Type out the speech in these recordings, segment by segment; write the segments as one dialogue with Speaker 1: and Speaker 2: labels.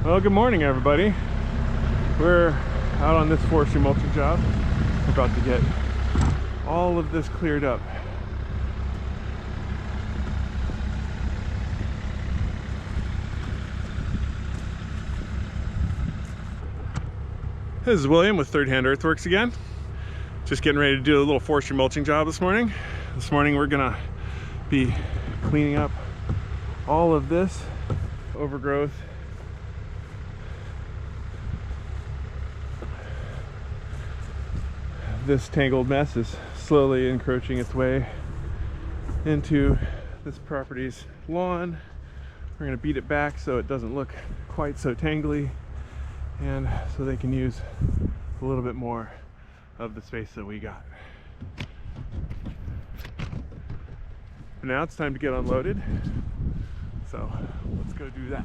Speaker 1: Well, good morning, everybody. We're out on this forestry mulching job. We're about to get all of this cleared up. This is William with Third Hand Earthworks again. Just getting ready to do a little forestry mulching job this morning. This morning we're gonna be cleaning up all of this overgrowth. This tangled mess is slowly encroaching its way into this property's lawn. We're going to beat it back so it doesn't look quite so tangly, and so they can use a little bit more of the space that we got. But now it's time to get unloaded, so let's go do that.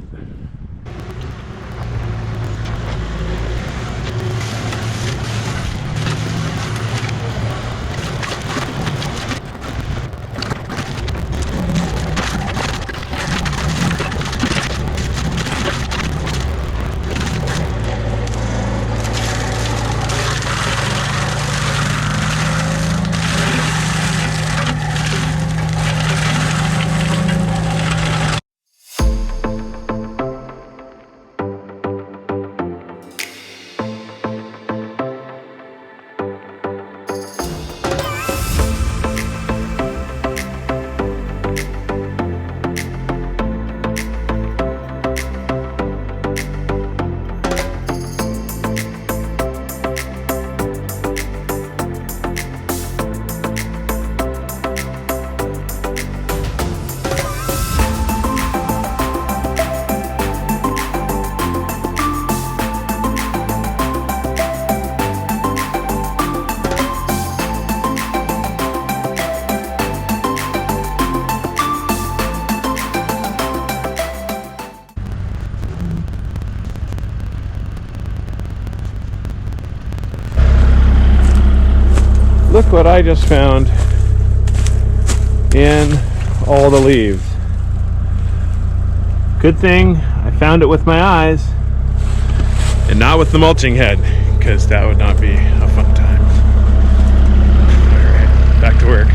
Speaker 1: Look what I just found in all the leaves. Good thing I found it with my eyes and not with the mulching head, because that would not be a fun time. Alright, back to work.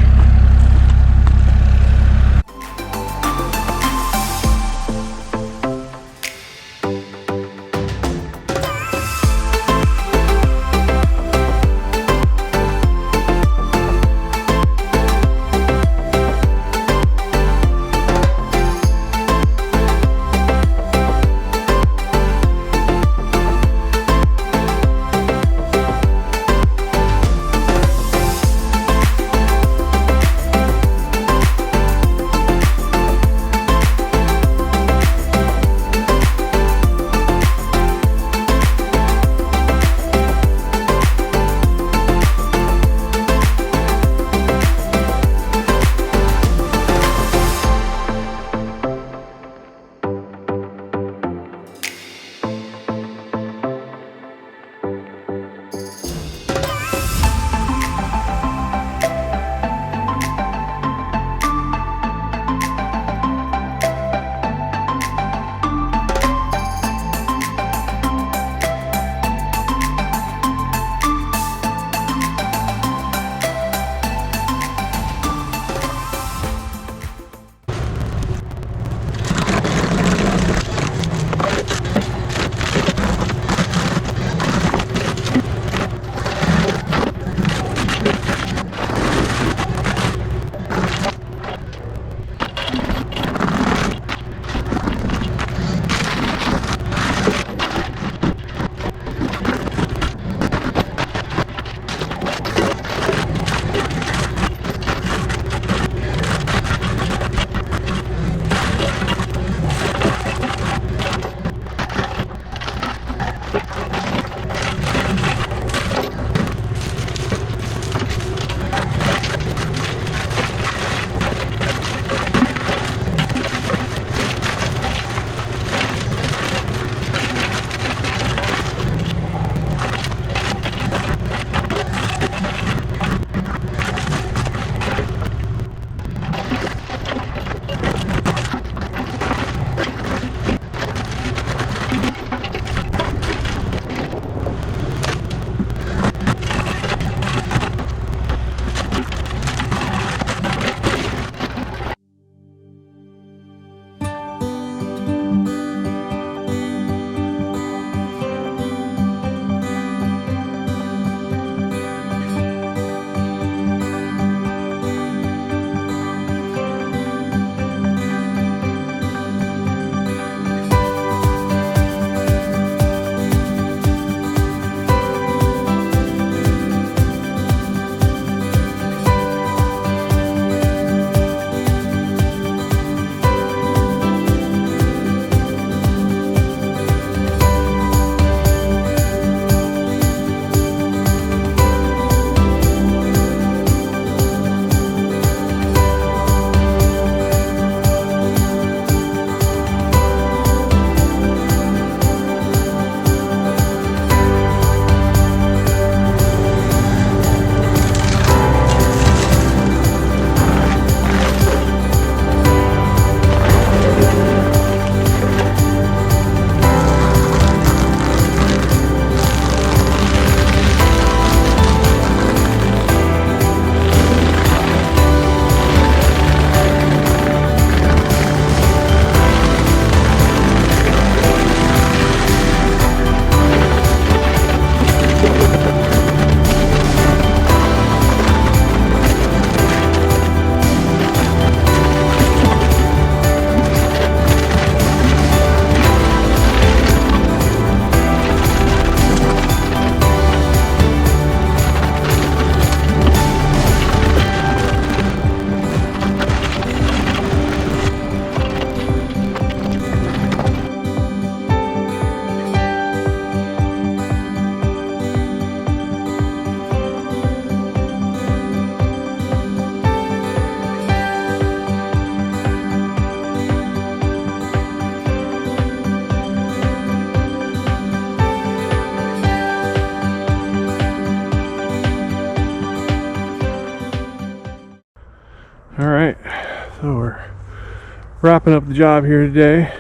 Speaker 1: wrapping up the job here today.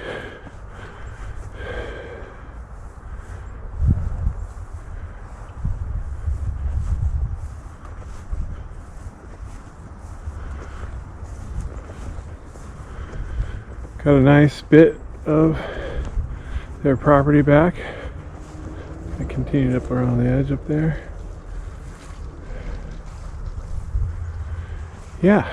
Speaker 1: Got a nice bit of their property back. I continued up around the edge up there. Yeah.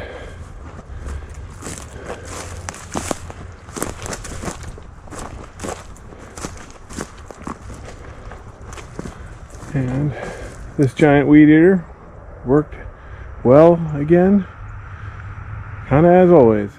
Speaker 1: And this giant weed eater worked well again, kind of as always.